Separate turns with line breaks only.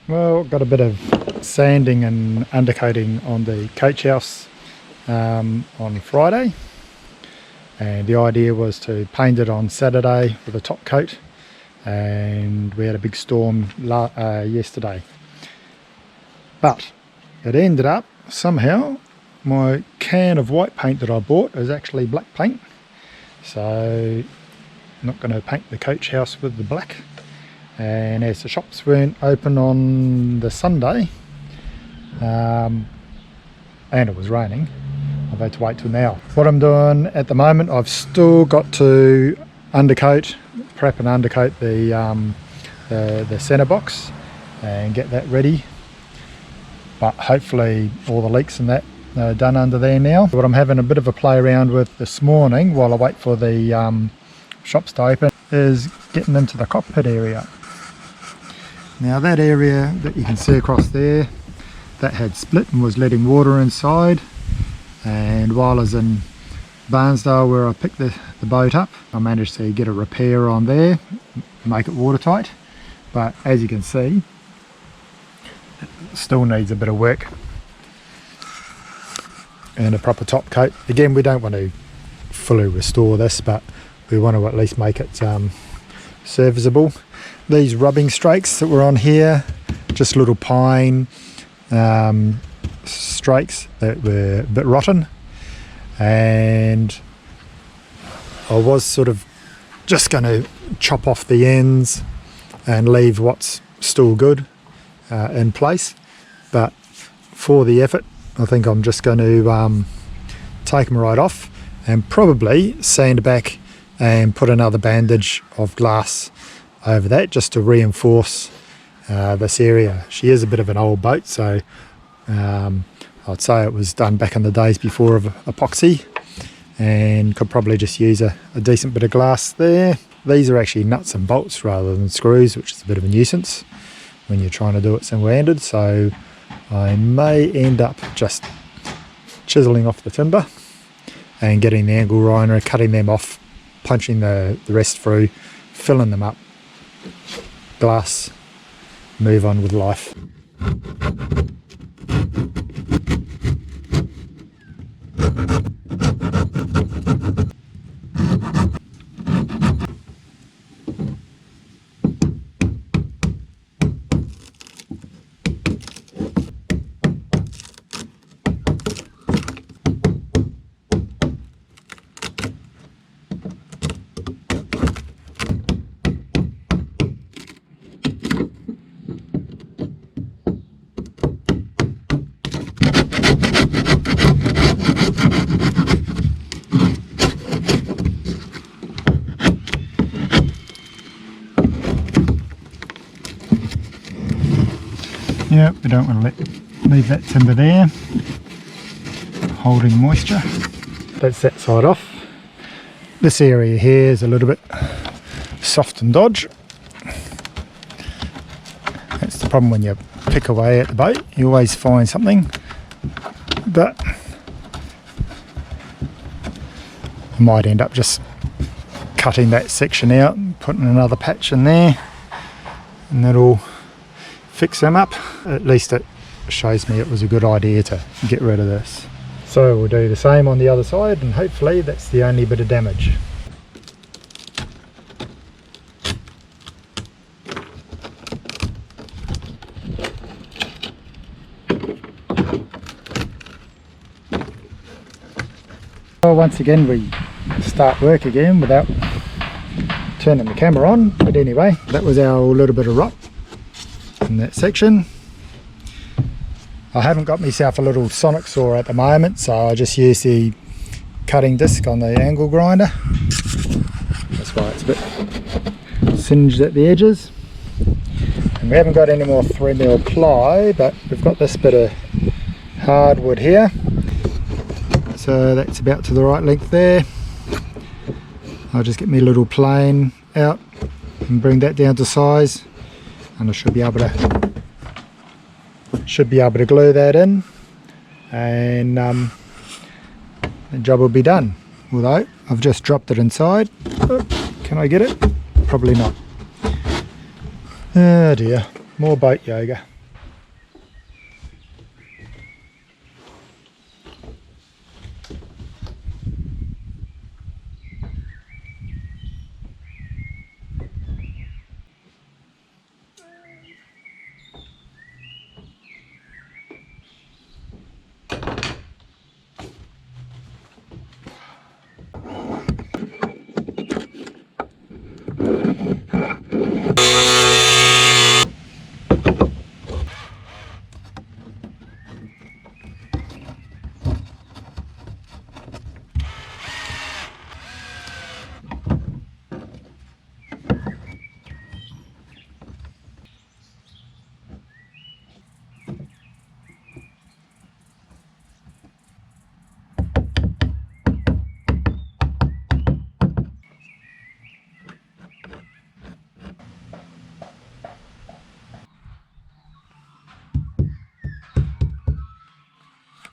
Well, got a bit of sanding and undercoating on the coach house on Friday, and the idea was to paint it on Saturday with a top coat, and we had a big storm yesterday. But it ended up somehow my can of white paint that I bought is actually black paint, so I'm not going to paint the coach house with the black. And as the shops weren't open on the Sunday and it was raining, I've had to wait till now. What I'm doing at the moment, I've still got to prep and undercoat the centre box and get that ready, but hopefully all the leaks and that are done under there now. What I'm having a bit of a play around with this morning while I wait for the shops to open is getting into the cockpit area. Now that area that you can see across there, that had split and was letting water inside, and while I was in Barnsdale where I picked the boat up, I managed to get a repair on there, make it watertight, but as you can see it still needs a bit of work and a proper top coat. Again, we don't want to fully restore this, but we want to at least make it serviceable. These rubbing strakes that were on here, just little pine strakes that were a bit rotten, and I was sort of just going to chop off the ends and leave what's still good in place, but for the effort I think I'm just going to take them right off and probably sand back and put another bandage of glass over that just to reinforce this area. She is a bit of an old boat, so I'd say it was done back in the days before of epoxy, and could probably just use a decent bit of glass there. These are actually nuts and bolts rather than screws, which is a bit of a nuisance when you're trying to do it single-handed, so I may end up just chiseling off the timber and getting the angle grinder, cutting them off, punching the rest through, filling them up, glass, move on with life. Yeah, we don't want to leave that timber there, holding moisture. That's that side off. This area here is a little bit soft and dodge. That's the problem when you pick away at the boat, you always find something, but I might end up just cutting that section out and putting another patch in there, and that'll fix them up. At least it shows me it was a good idea to get rid of this. So we'll do the same on the other side, and hopefully that's the only bit of damage. Well, once again we start work again without turning the camera on, but anyway, that was our little bit of rot in that section. I haven't got myself a little sonic saw at the moment, so I just use the cutting disc on the angle grinder. That's why it's a bit singed at the edges. And we haven't got any more 3mm ply, but we've got this bit of hardwood here, so that's about to the right length there. I'll just get my little plane out and bring that down to size, and I should be able to glue that in, and the job will be done. Although I've just dropped it inside. Oh, can I get it? Probably not. Oh dear, more boat yoga.